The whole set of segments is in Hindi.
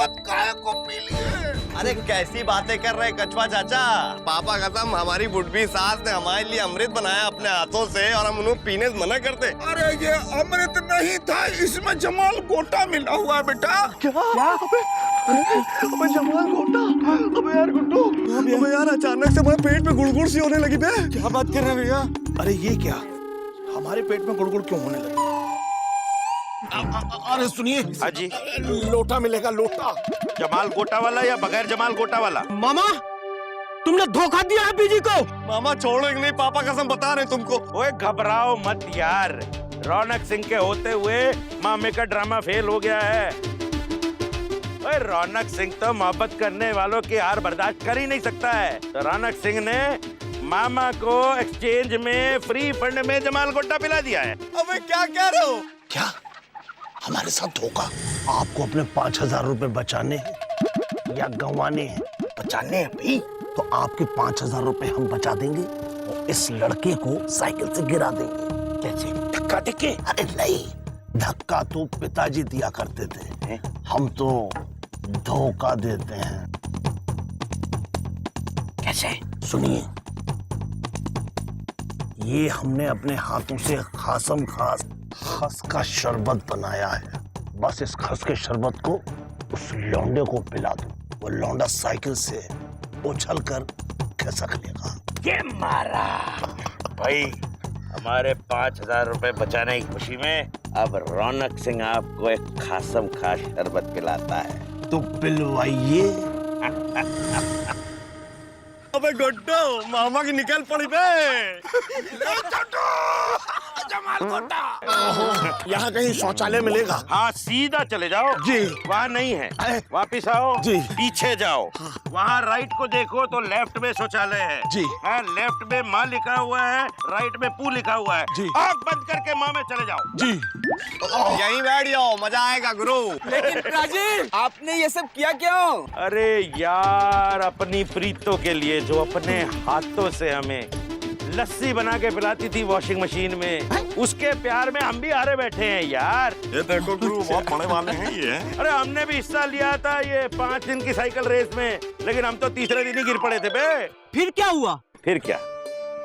शरबत काहे को पी लिए? अरे कैसी बातें कर रहे कछुआ चाचा। पापा कसम हमारी बुढ़ी सास ने हमारे लिए अमृत बनाया अपने हाथों से और हम उन्हें पीने से मना करते। अरे ये अमृत नहीं था, इसमें जमाल गोटा मिला हुआ है बेटा। क्या? अबे जमाल गोटा? अबे यार गुड्डू, अबे यार अचानक से मेरे पेट में गुड़गुड़ सी होने लगी बे। क्या बात कर रहे हैं भैया? अरे ये क्या, हमारे पेट में गुड़गुड़ क्यों होने लगी? अरे सुनिए। हाँ जी। लोटा मिलेगा, लोटा। जमाल गोटा वाला या बगैर जमाल गोटा वाला? मामा तुमने धोखा दिया है बीजी को। मामा छोड़ेंगे नहीं, पापा कसम बता रहे तुमको। ओए घबराओ मत यार, रौनक सिंह के होते हुए मामे का ड्रामा फेल हो गया है। ओए रौनक सिंह तो मोहब्बत करने वालों की हार बर्दाश्त कर ही नहीं सकता है, तो रौनक सिंह ने मामा को एक्सचेंज में फ्री फंड में जमाल गोटा पिला दिया है। अबे क्या कह रहे हो? क्या हमारे साथ धोखा? आपको अपने 5,000 रुपए बचाने हैं या गंवाने हैं? बचाने हैं भाई, तो आपके 5,000 रुपए हम बचा देंगे और इस लड़के को साइकिल से गिरा देंगे। कैसे? धक्का देके? अरे नहीं, धक्का तो पिताजी दिया करते थे, हम तो धोखा देते हैं। कैसे? सुनिए, ये हमने अपने हाथों से खासम खास खस का शरबत बनाया है। बस इस खस के शरबत को उस लौंडे को पिला दो, वो लौंडा साइकिल से उछल कर खिसक लेगा। ये मारा भाई, हमारे 5,000 रुपए बचाने की खुशी में अब रौनक सिंह आपको एक खासम खास शरबत पिलाता है। तो पिलवाइए। अबे गुड्डू, मामा की निकल पड़ी बे। यहाँ कहीं शौचालय मिलेगा? हाँ सीधा चले जाओ जी। वहाँ नहीं है, वापिस आओ जी। पीछे जाओ, वहाँ राइट को देखो तो लेफ्ट में शौचालय है जी। हाँ, लेफ्ट में माँ लिखा हुआ है, राइट में पू लिखा हुआ है जी। आँख बंद करके माँ में चले जाओ जी। यहीं बैठ जाओ, मजा आएगा गुरु। लेकिन राजीव आपने ये सब किया क्यों? अरे यार, अपनी प्रीतों के लिए जो अपने हाथों से हमें लस्सी बना के पिलाती थी वॉशिंग मशीन में, उसके प्यार में हम भी हारे बैठे हैं यार। ये देखो गुरु, बहुत बड़े वाले हैं ये। अरे हमने भी हिस्सा लिया था ये 5 दिन की साइकिल रेस में, लेकिन हम तो तीसरे दिन ही गिर पड़े थे बे। फिर क्या हुआ? फिर क्या,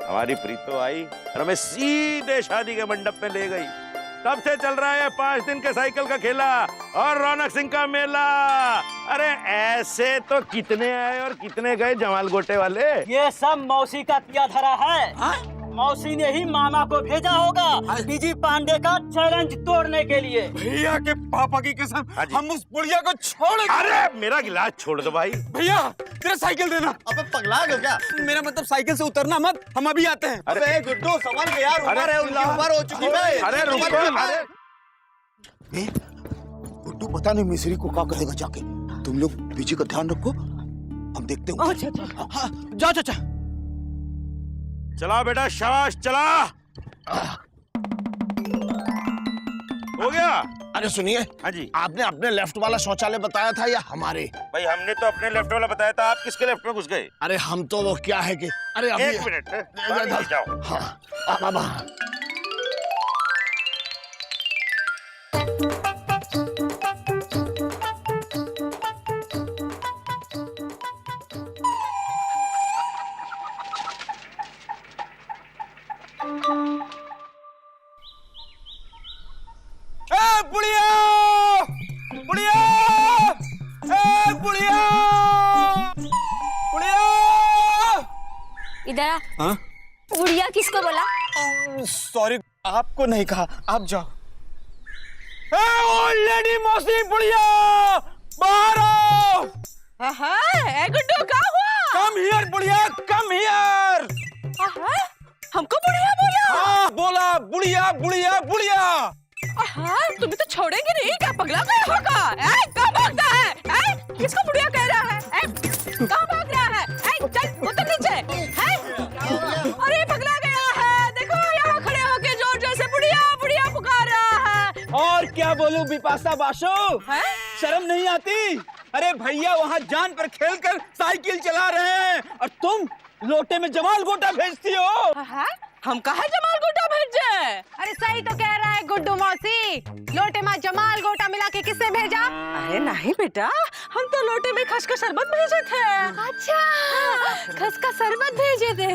हमारी प्रीतो आई और हमें सीधे शादी के मंडप में ले गई। तब से चल रहा है 5 दिन के साइकिल का खेला और रौनक सिंह का मेला। अरे ऐसे तो कितने आए और कितने गए जमाल गोटे वाले। ये सब मौसी का किया धरा है। मौसी ने ही मामा को भेजा होगा बीजी पांडे का चैलेंज तोड़ने के लिए। भैया के पापा की कसम, हम उस बुढ़िया को छोड़। अरे मेरा गिलास छोड़ दो भाई। भैया तेरा साइकिल देना। अबे पगला गया क्या? मेरा मतलब साइकिल से उतरना मत, हम अभी आते हैं। अबे गुड्डू संभल के यार, उम्र है उनकी, उम्र हो चुकी है। अरे रुको, अरे गुड्डू पता नहीं मिस्री को क्या करेगा जाके। तुम लोग बीजी का ध्यान रखो, हम देखते हैं। अच्छा अच्छा, हाँ, जाओ चाचा। चला बेटा, शाबाश चला। हो गया। अरे सुनिए। हाँ जी। आपने अपने लेफ्ट वाला शौचालय बताया था या हमारे? भाई हमने तो अपने लेफ्ट वाला बताया था, आप किसके लेफ्ट में घुस गए? अरे हम तो वो क्या है कि अरे अभी 1 मिनट बाहर निकल जाओ। हाँ अब इधर आ। बुढ़िया किसको बोला? सॉरी, आपको नहीं कहा, आप जाओ। ओल्ड लेडी मौसी बुढ़िया, बाहर आओ। गुड्डू क्या हुआ? कम हियर बुढ़िया, कम हियर। हमको बुढ़िया बोला? हाँ बोला, बुढ़िया बुढ़िया बुढ़िया। तुम्हें तो छोड़ेंगे नहीं, क्या पगला गया होगा? कहाँ भागता है? किसको बुढ़िया कह रहा है? कहाँ भाग रहा है? चल उतर नीचे। अरे पगला गया है, देखो यहाँ खड़े होके जोर जोर से बुढ़िया बुढ़िया पुकार रहा है। और क्या बोलूं बिपाशा बासु, शर्म नहीं आती? अरे भैया वहाँ जान पर खेलकर साइकिल चला रहे हैं और तुम लोटे में जमाल गोटा भेजती हो। हम कहाँ जमाल गोटा भेज भेजे? अरे सही तो कह रहा है गुड्डू मौसी। लोटे में जमाल गोटा मिला के किससे भेजा? अरे नहीं बेटा, हम तो लोटे में खस का शरबत भेजे थे। अच्छा, खस का शरबत भेजे थे।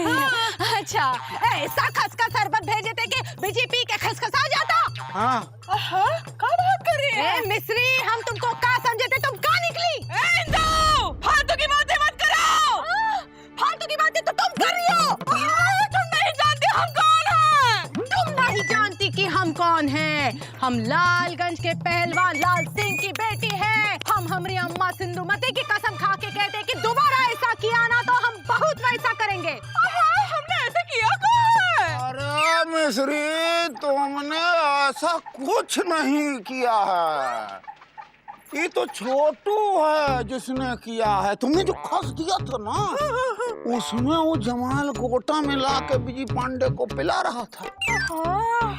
अच्छा, ऐसा खस का शरबत भेजे थे कि बिजी पी के खसखसा जाता। हाँ क्या बात कर रही है? मिस्री, हम तुमको क्या समझे थे, तुम कहाँ निकली? इंदु, फालतू की बातें मत करो। फालतू की बातें तो तुम कर रही हो। तुम नहीं जानती हम कौन हैं। तुम नहीं जानती कि हम कौन हैं। हम लालगंज के पहलवान लाल सिंह की बेटी है। हम हमारी अम्मा सिंधुमती की कसम खा के कहते कि दोबारा ऐसा किया ना तो हम बहुत वैसा करेंगे। हमने ऐसे किया कहाँ है? अरे मिस्री, तुमने ऐसा कुछ नहीं किया है। ये तो छोटू है जिसने किया है। तुमने जो खस दिया था ना, उसमें वो जमाल गोटा मिला के बिजी पांडे को पिला रहा था।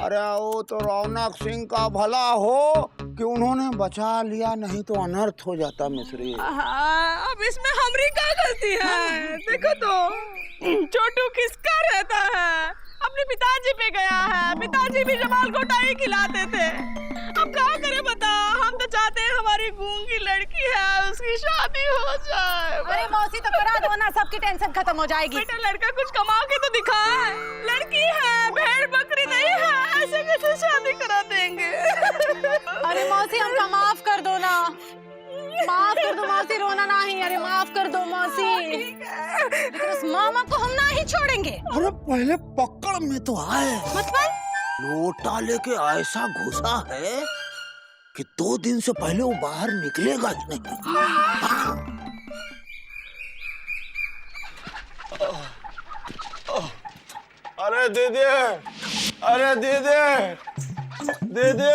अरे वो तो रौनक सिंह का भला हो कि उन्होंने बचा लिया, नहीं तो अनर्थ हो जाता मिस्री। अब इसमें हमारी क्या गलती है? देखो तो छोटू किसका रहता है, अपने पिताजी पे गया है। पिताजी भी जमाल गोटा ही खिलाते थे। अब क्या करे बता, हम तो चाहते हैं हमारी गूंगी लड़की है उसकी शादी हो जाए। अरे मौसी तो करा दो ना, सबकी टेंशन खत्म हो जाएगी। बेटा लड़का कुछ कमा के तो दिखाए। लड़की है, भेड़ बकरी नहीं है, ऐसे कैसे शादी करा देंगे? अरे मौसी, हमका माफ कर दो ना, माफ कर दो मौसी, रोना नहीं। अरे माफ कर दो मौसी, लेकिन उस मामा को हम ना ही छोड़ेंगे। अरे पहले पकड़ में तो आए। मतलब लोटा लेके ऐसा घुसा है कि 2 दिन से पहले वो बाहर निकलेगा ही नहीं। अरे दीदी, अरे दीदी, दीदी,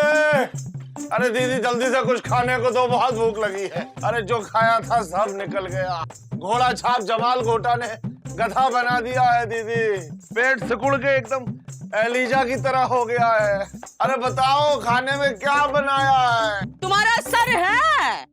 अरे दीदी जल्दी से कुछ खाने को दो, बहुत भूख लगी है। अरे जो खाया था सब निकल गया। घोड़ा छाप जमाल गोटा ने गधा बना दिया है दीदी। पेट सिकुड़ के एकदम एलिजा की तरह हो गया है। अरे बताओ खाने में क्या बनाया है? तुम्हारा सर है?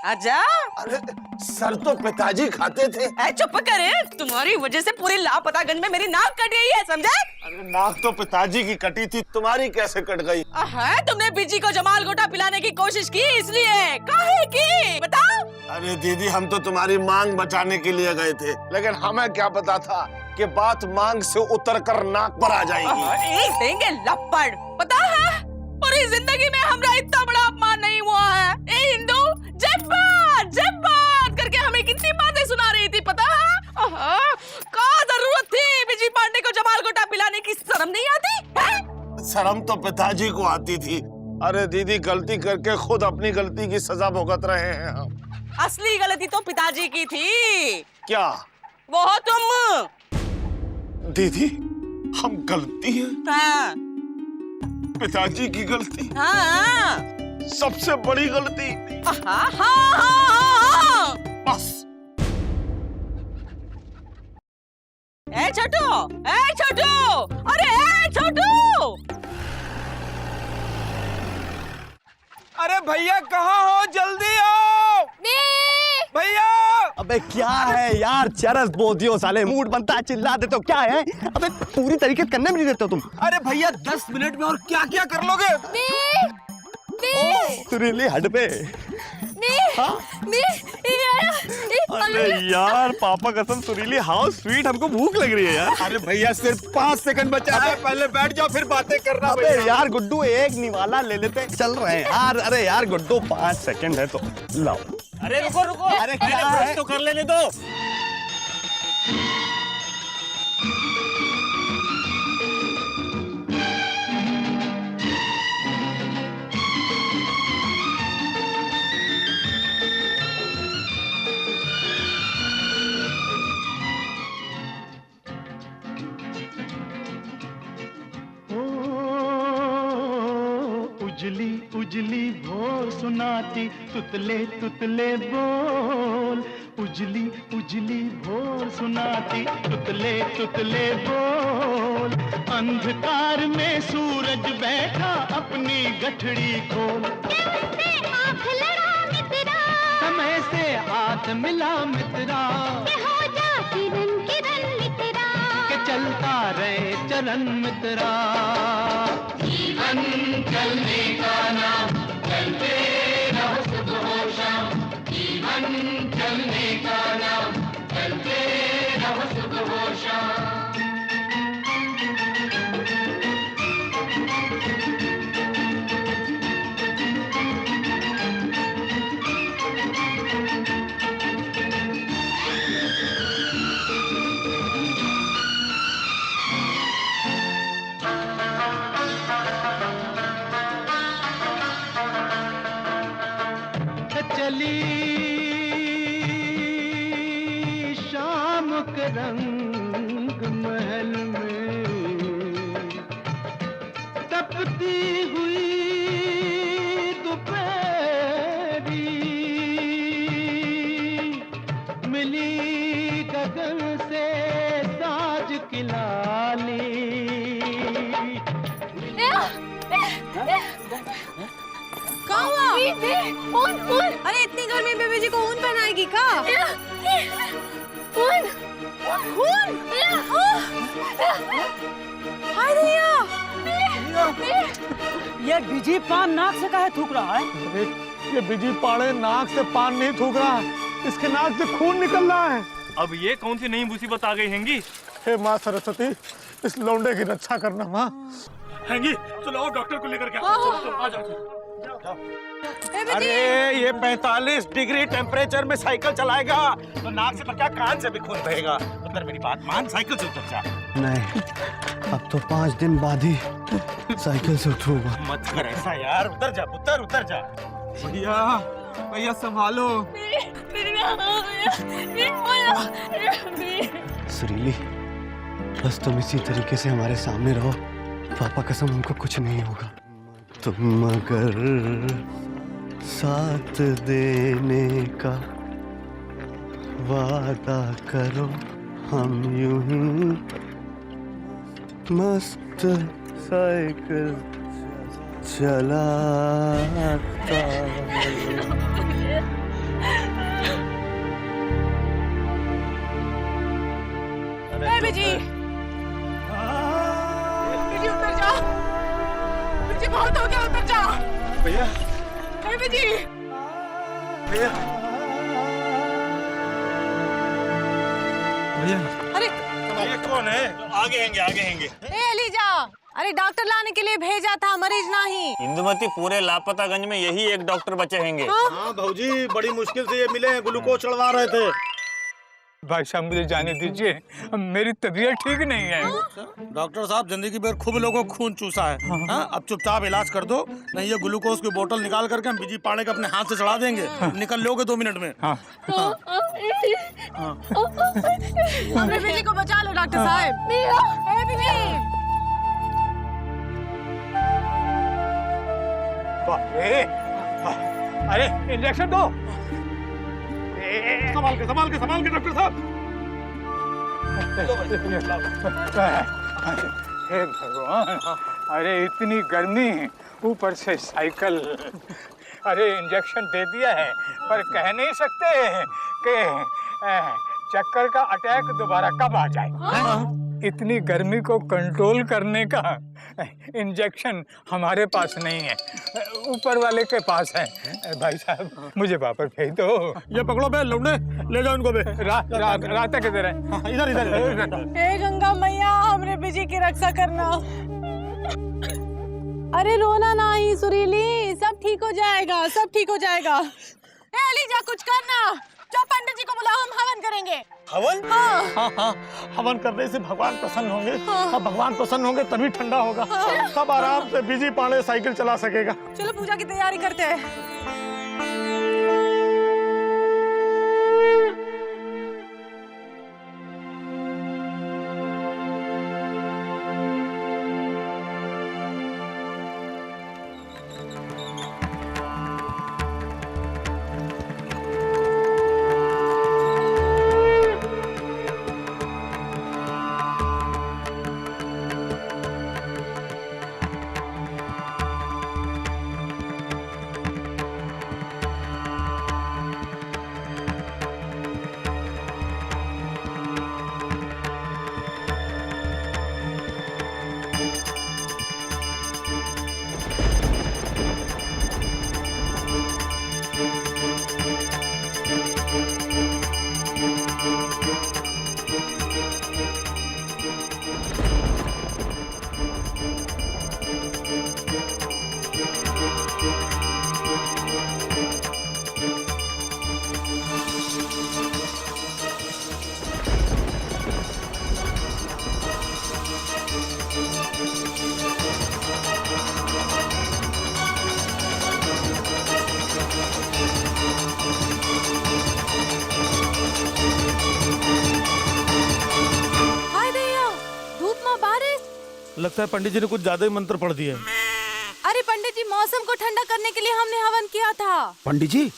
आजा। अरे सर तो पिताजी खाते थे। चुप करे, तुम्हारी वजह से पूरे लापतागंज में मेरी नाक कट गई है, समझे? अरे नाक तो पिताजी की कटी थी, तुम्हारी कैसे कट गई? तुमने बीजी को जमाल गोटा पिलाने की कोशिश की, इसलिए काहे की बताओ? अरे दीदी हम तो तुम्हारी मांग बचाने के लिए गए थे, लेकिन हमें क्या पता था कि बात मांग से उतर कर नाक पर आ जाएगी। देंगे लपड़, पता है पूरी जिंदगी में हमारा इतना बड़ा अपमान नहीं हुआ है। ए हिंदू, जब बात करके हमें कितनी बातें सुना रही थी, पता है? क्या जरूरत थी बिजी पांडे को जमाल गोटा पिलाने की? शर्म नहीं आती है? शर्म तो पिताजी को आती थी। अरे दीदी गलती करके खुद अपनी गलती की सजा भुगत रहे हैं हम। असली गलती तो पिताजी की थी। क्या? वो हो तुम। दीदी हम गलती है? हाँ। पिताजी की गलती? हाँ। सबसे बड़ी गलती? हाँ। बस। ए छोटू, अरे ए छोटू! अरे भैया कहाँ हो, जल्दी आओ भैया। अबे क्या है यार, चरस बोधियो साले, मूड बनता है चिल्ला देते हो, क्या है? अबे पूरी तरीके से करने में नहीं देते हो तुम। अरे भैया 10 मिनट में और क्या क्या कर लोगे? सुरीली हट पे। अरे यार पापा कसम सुरीली, हाउ स्वीट, हमको भूख लग रही है यार। अरे भैया सिर्फ 5 सेकंड बचा है, पहले बैठ जाओ फिर बातें करना। अबे यार गुड्डू एक निवाला ले लेते, चल रहे हैं यार। अरे यार गुड्डू 5 सेकंड है तो लाओ। अरे रुको, अरे क्या है? तो कर लेने दो। उजली उजली भोर सुनाती तुतले तुतले बोल। उजली उजली भोर सुनाती तुतले तुतले बोल। अंधकार में सूरज बैठा अपनी गठड़ी खोल। आँख लड़ा मित्रा, समय से हाथ मिला मित्रा, हो जा किरण किरण मित्रा, के चलता रहे चरण मित्रा। जीवन चलने का नाम, चलते रहो सुबह शाम। जीवन चलने का नाम, चलते रहो सुबह शाम। चली शाम के रंग महल में, तपती हुई दोपहरी, मिली गगन से साज की लाली। अरे इतनी गर्मी में बेबी जी को ऊन पहनाएगी का? ऊन? हाय भैया, ये बिजी पान नाक से काहे थूक रहा है? ये बिजी पाड़े नाक से पान नहीं थूक रहा, इसके नाक से खून निकल रहा है। अब ये कौन सी नई मुसीबत आ गई हैंगी? हे माँ सरस्वती, इस लौंडे की रक्षा करना माँ। हैंगी चलो आओ डॉक्टर को लेकर के आ जाओ। अरे ये 45 डिग्री टेम्परेचर में साइकिल चलाएगा तो नाक से क्या कान से भी खून बहेगा। उतर मेरी बात मान, साइकिल से उतर जा। नहीं, अब तो 5 दिन बाद ही साइकिल से उतरूंगा। मत कर ऐसा यार, उतर जा पुत्र, उतर जा। भैया भैया संभालो। सुरीली, बस तुम इसी तरीके से हमारे सामने रहो, पापा कसम उनको कुछ नहीं होगा। तुम अगर साथ देने का वादा करो, हम यूं ही मस्त साइकिल चलाता। बेबी जी, उतर जाओ। बेबी बहुत हो गया, उतर जाओ। भैया बेबी जी, भैया भैया, अरे ये कौन है? आगे हैंगे, आगे हैंगे। ए एलिजा, अरे डॉक्टर लाने के लिए भेजा था, मरीज नहीं। इंदुमती, पूरे लापतागंज में यही एक डॉक्टर बचे हैंगे। हाँ भाऊजी, बड़ी मुश्किल से ये मिले, ग्लूकोज चढ़वा रहे थे। भाई साहब मुझे जाने दीजिए, मेरी तबीयत ठीक नहीं है। डॉक्टर साहब, जिंदगी भर खूब लोगों को खून चूसा है। हाँ, अब चुपचाप इलाज कर दो, नहीं ये ग्लूकोज की बोतल निकाल करके हम बिजी पाड़े के अपने हाथ से चढ़ा देंगे। निकल लोगे 2 मिनट में। हमने बेबी को बचा लो डॉक्टर साहब। बेबी जी, अरे इंजेक्शन दो। संभाल के डॉक्टर साहब। हे भगवान, अरे इतनी गर्मी, ऊपर से साइकिल। अरे इंजेक्शन दे दिया है, पर कह नहीं सकते कि चक्कर का अटैक दोबारा कब आ जाए। इतनी गर्मी को कंट्रोल करने का इंजेक्शन हमारे पास नहीं है, ऊपर वाले के पास है। भाई साहब मुझे वापस भेज दो। ये पकड़ो बे लौंडे, ले जाओ इनको बे। रात किधर है? इधर इधर। हे गंगा मैया, हमरे बिजी की रक्षा करना। अरे रोना नहीं सुरीली, सब ठीक हो जाएगा, सब ठीक हो जाएगा। ए एलिजा, कुछ करना। जो पंडित जी को बुलाओ, हम हवन करेंगे। हवन? हाँ, हवन करने से भगवान प्रसन्न होंगे। हाँ, भगवान प्रसन्न होंगे तभी ठंडा होगा। तब आराम से बिजी पाड़े साइकिल चला सकेगा। चलो पूजा की तैयारी करते हैं। लगता है पंडित जी ने कुछ ज्यादा ही मंत्र पढ़ दिए। अरे पंडित जी, मौसम को ठंडा करने के लिए हमने हवन किया था। पंडित जी,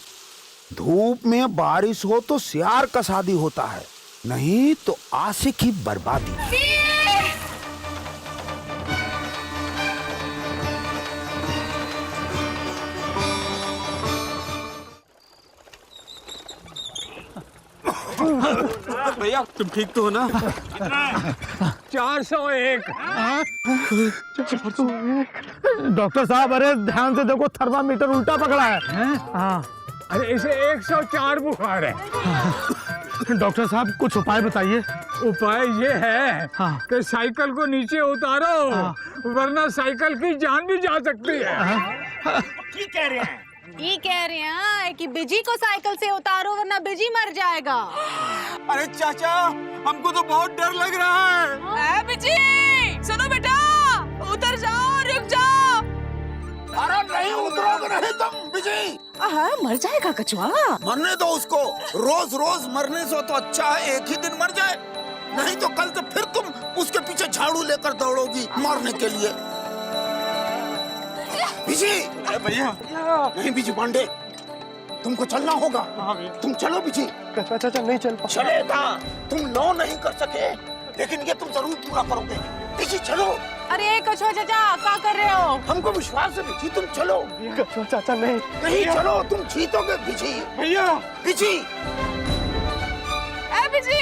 धूप में बारिश हो तो सियार का शादी होता है, नहीं तो आशिक की बर्बादी। भैया तुम ठीक तो हो ना? 401। डॉक्टर साहब, अरे ध्यान से देखो, थर्मामीटर उल्टा पकड़ा है। हाँ। अरे इसे 104 बुखार है। डॉक्टर साहब, कुछ उपाय बताइए। उपाय ये है कि साइकिल को नीचे उतारो, वरना साइकिल की जान भी जा सकती है। ठीक कह रहे हैं। ये कह रहे हैं कि बिजी को साइकिल से उतारो वरना बिजी मर जाएगा। अरे चाचा, हमको तो बहुत डर लग रहा है। बिजी, सुनो बेटा, उतर जाओ, रुक जाओ। अरे नहीं उतरोगे नहीं तुम बिजी। मर जाएगा कछुआ। मरने दो उसको, रोज रोज मरने से तो अच्छा है एक ही दिन मर जाए, नहीं तो कल से फिर तुम उसके पीछे झाड़ू लेकर दौड़ोगी मारने के लिए। बिजी। अरे भैया नहीं बिजी पांडे, तुमको चलना होगा। तुम चलो बिजी। चाचा नहीं चल पा। चलेगा, तुम लो नहीं कर सके लेकिन ये तुम जरूर पूरा करोगे। बिजी चलो। अरे कछुआ चाचा, क्या कर रहे हो? हमको विश्वास है बिजी, तुम चलो। चाचा नहीं। नहीं चलो, तुम जीतोगे बिजी। भैया बिजी। बिजी,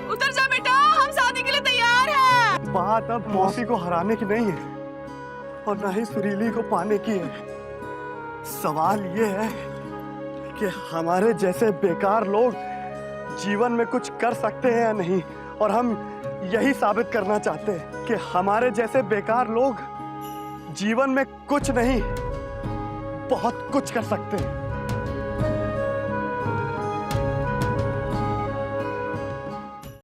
उतर जा बेटा, हम शादी के लिए तैयार हैं। बात अब मौसी को हराने की नहीं है और न ही सुरीली को पाने की है। सवाल ये है कि हमारे जैसे बेकार लोग जीवन में कुछ कर सकते हैं या नहीं, और हम यही साबित करना चाहते हैं कि हमारे जैसे बेकार लोग जीवन में कुछ नहीं, बहुत कुछ कर सकते हैं।